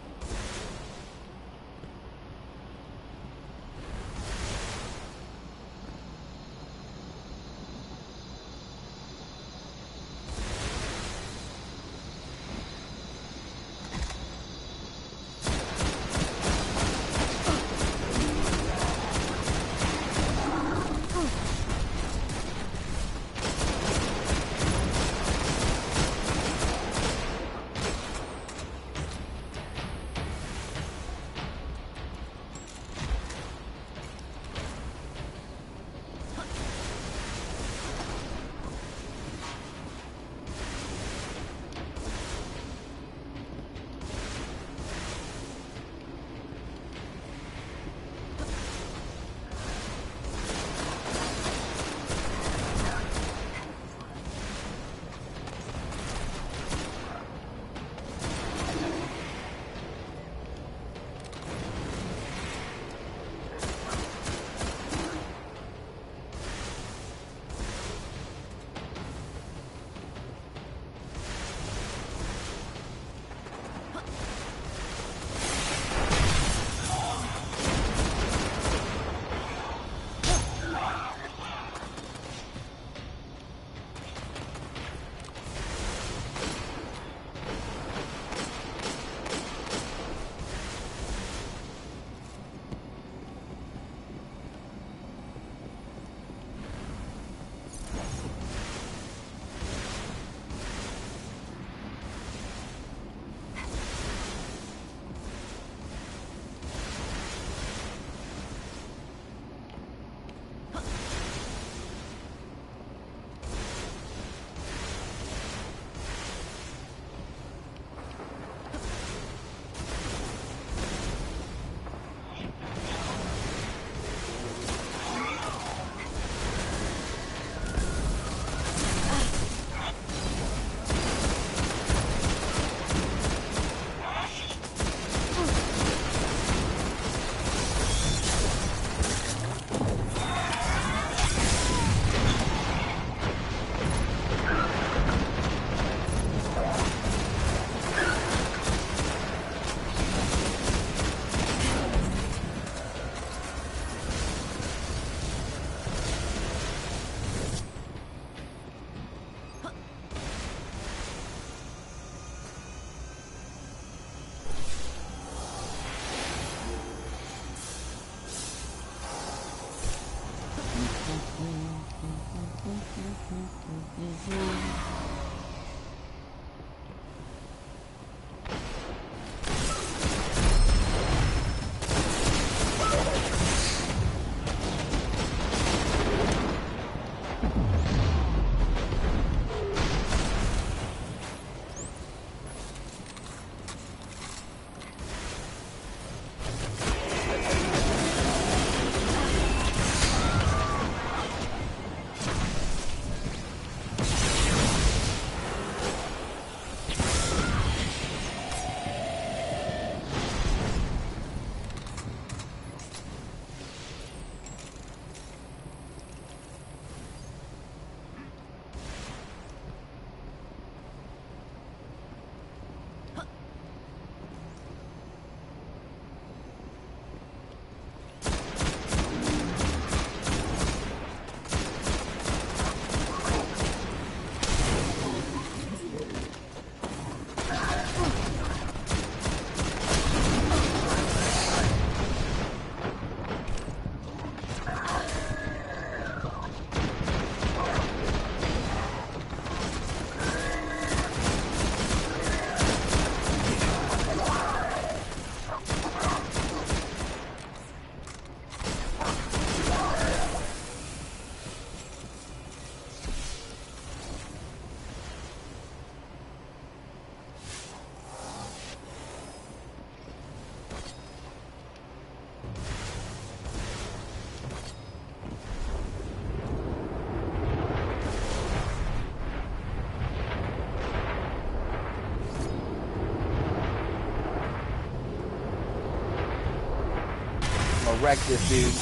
gonna wreck this dude.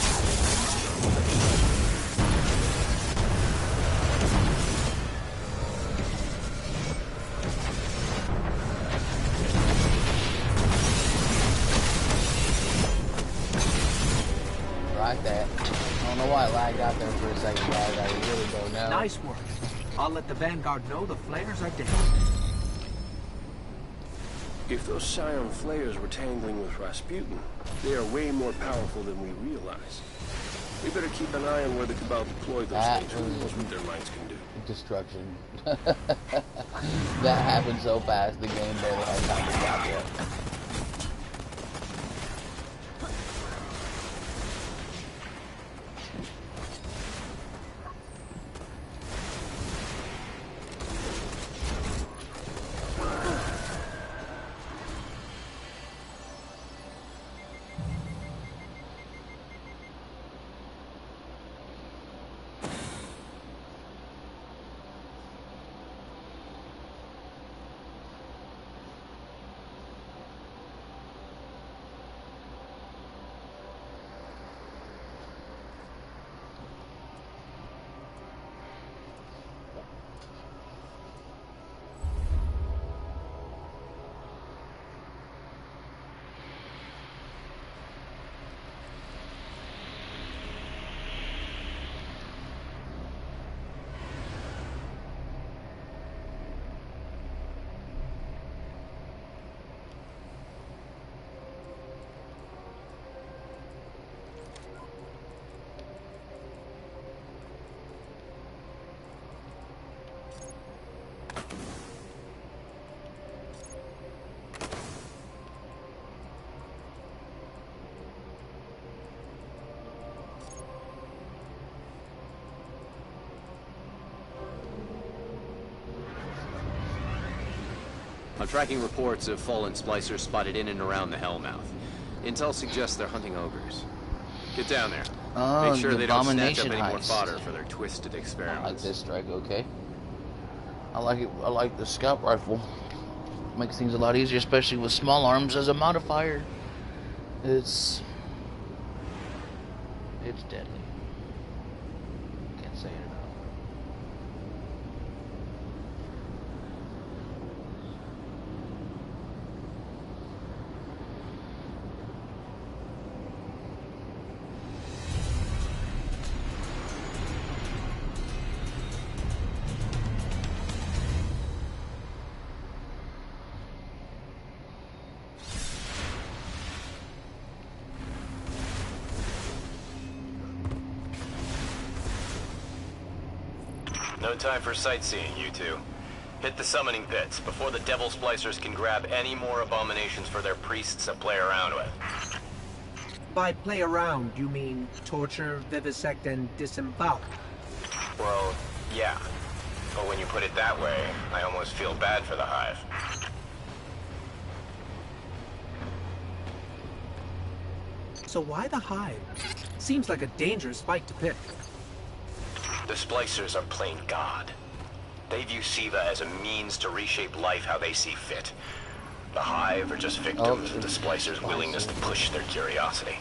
Like that. I don't know why I lagged out there for a second, guys. I really don't know. Nice work. I'll let the Vanguard know the flares are dead. If those Scion flares were tangling with Rasputin, they are way more powerful than we realize. We better keep an eye on where the Cabal deploy those things. Who knows what their minds can do? Destruction. That happened so fast, the game barely had time to stop yet. I'm tracking reports of fallen splicers spotted in and around the Hellmouth. Intel suggests they're hunting ogres. Get down there. Oh, Make sure the they don't snatch up abomination any more heist. fodder for their twisted experiments. I like this strike, okay. I like it. I like the scout rifle. Makes things a lot easier, especially with small arms as a modifier. It's deadly. Can't say it enough. No time for sightseeing, you two. Hit the summoning pits before the devil splicers can grab any more abominations for their priests to play around with. By play around, you mean torture, vivisect, and disembowel? Well, yeah. But when you put it that way, I almost feel bad for the Hive. So why the Hive? Seems like a dangerous fight to pick. The splicers are plain God. They view Siva as a means to reshape life how they see fit. The Hive are just victims of the splicers' willingness to push their curiosity.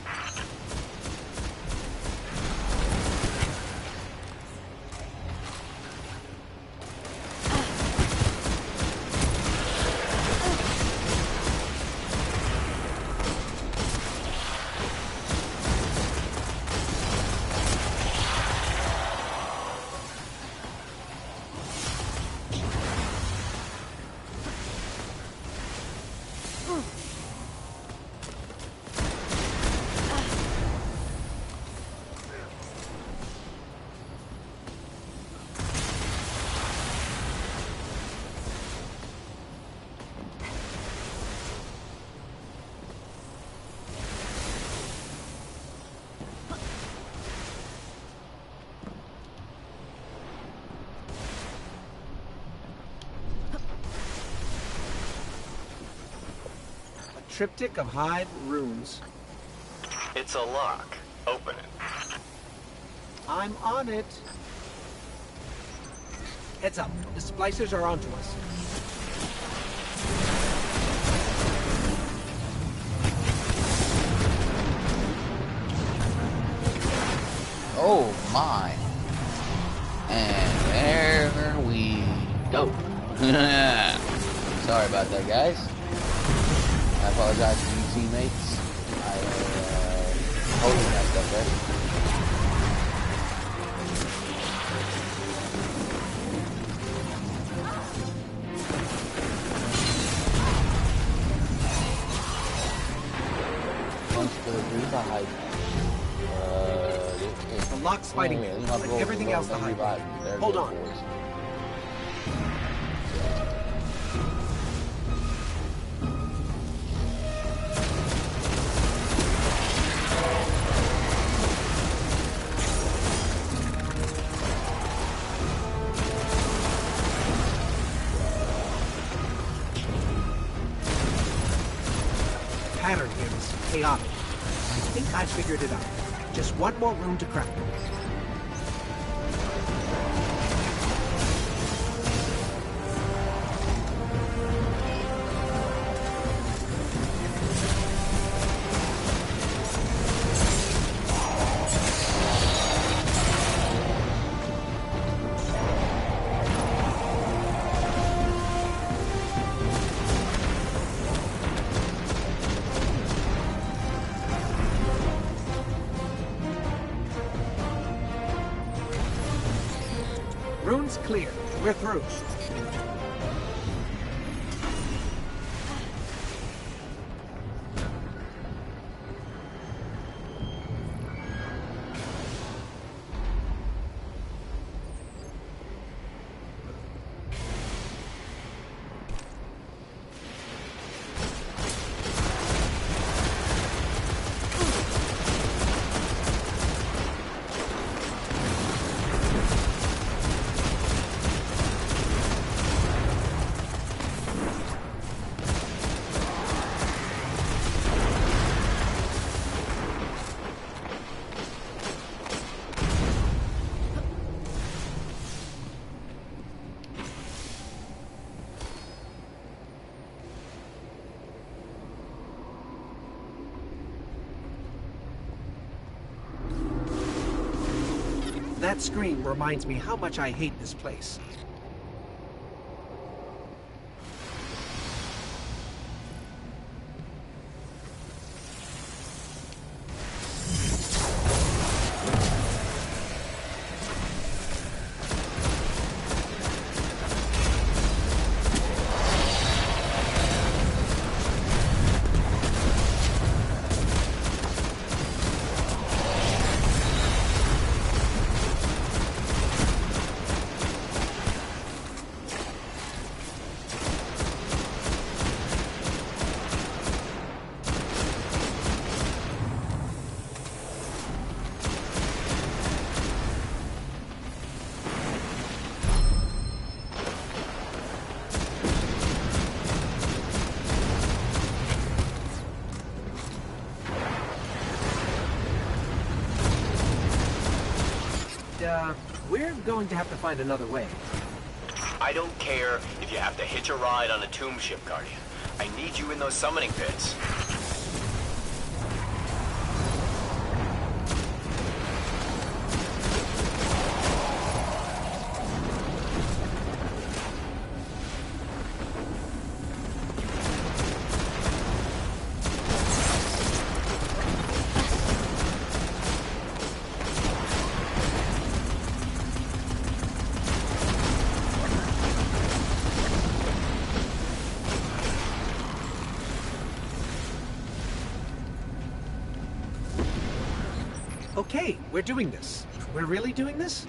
Triptych of Hive runes. It's a lock. Open it. I'm on it. Heads up. The splicers are onto us. Oh my. And there we go. Sorry about that, guys. I apologize to you teammates. I totally messed up there. The lock's fighting me, but everything else to hide. Hold on. Pattern here is chaotic. I think I figured it out. Just one more room to crack. Rune's clear. We're through. That scream reminds me how much I hate this place. We're going to have to find another way. I don't care if you have to hitch a ride on a tomb ship, Guardian. I need you in those summoning pits. Okay, we're doing this. We're really doing this?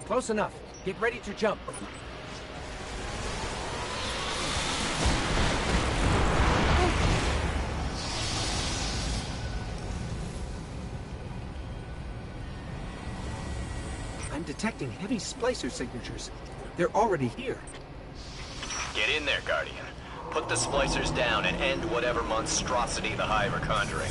Close enough. Get ready to jump. I'm detecting heavy splicer signatures. They're already here. Get in there, Guardian. Put the splicers down and end whatever monstrosity the Hive are conjuring.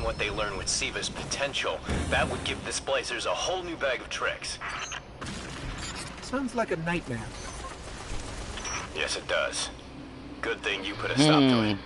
What they learn with SIVA's potential, that would give the splicers a whole new bag of tricks. Sounds like a nightmare. Yes, it does. Good thing you put a stop to it.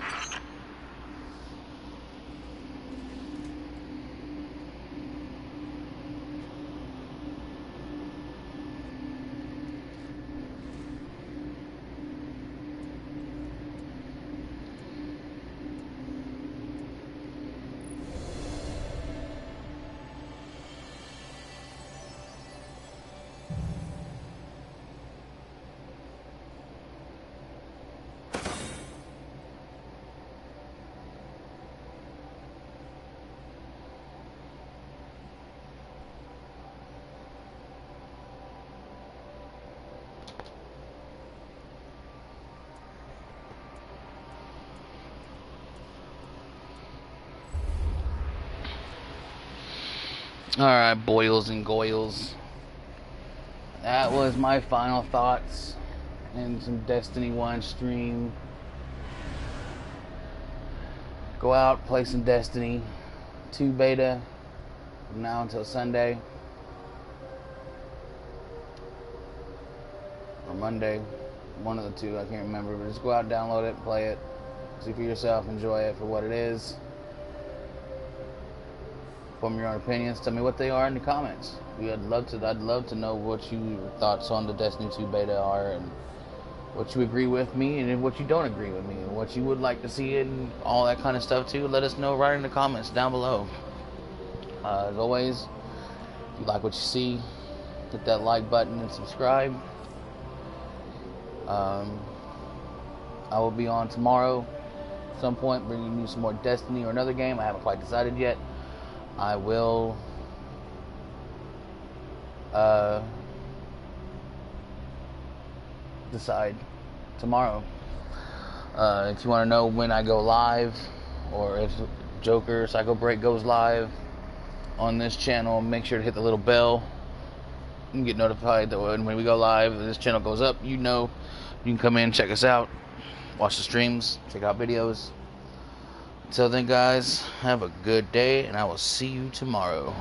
Alright, boils and goils. That was my final thoughts and some Destiny 1 stream. Go out, play some Destiny 2 beta from now until Sunday. Or Monday. One of the two, I can't remember. But just go out, download it, play it. See for yourself. Enjoy it for what it is. Form your own opinions. Tell me what they are in the comments. I'd love to know what your thoughts on the Destiny 2 beta are, and what you agree with me, and what you don't agree with me, and what you would like to see, and all that kind of stuff too. Let us know right in the comments down below. As always, if you like what you see, hit that like button and subscribe. I will be on tomorrow at some point, bringing you some more Destiny or another game. I haven't quite decided yet. I will decide tomorrow. If you want to know when I go live, or if Joker Psycho Break goes live on this channel, make sure to hit the little bell and get notified that when we go live, this channel goes up. You know, you can come in, check us out, watch the streams, check out videos. Until then, guys, have a good day, and I will see you tomorrow.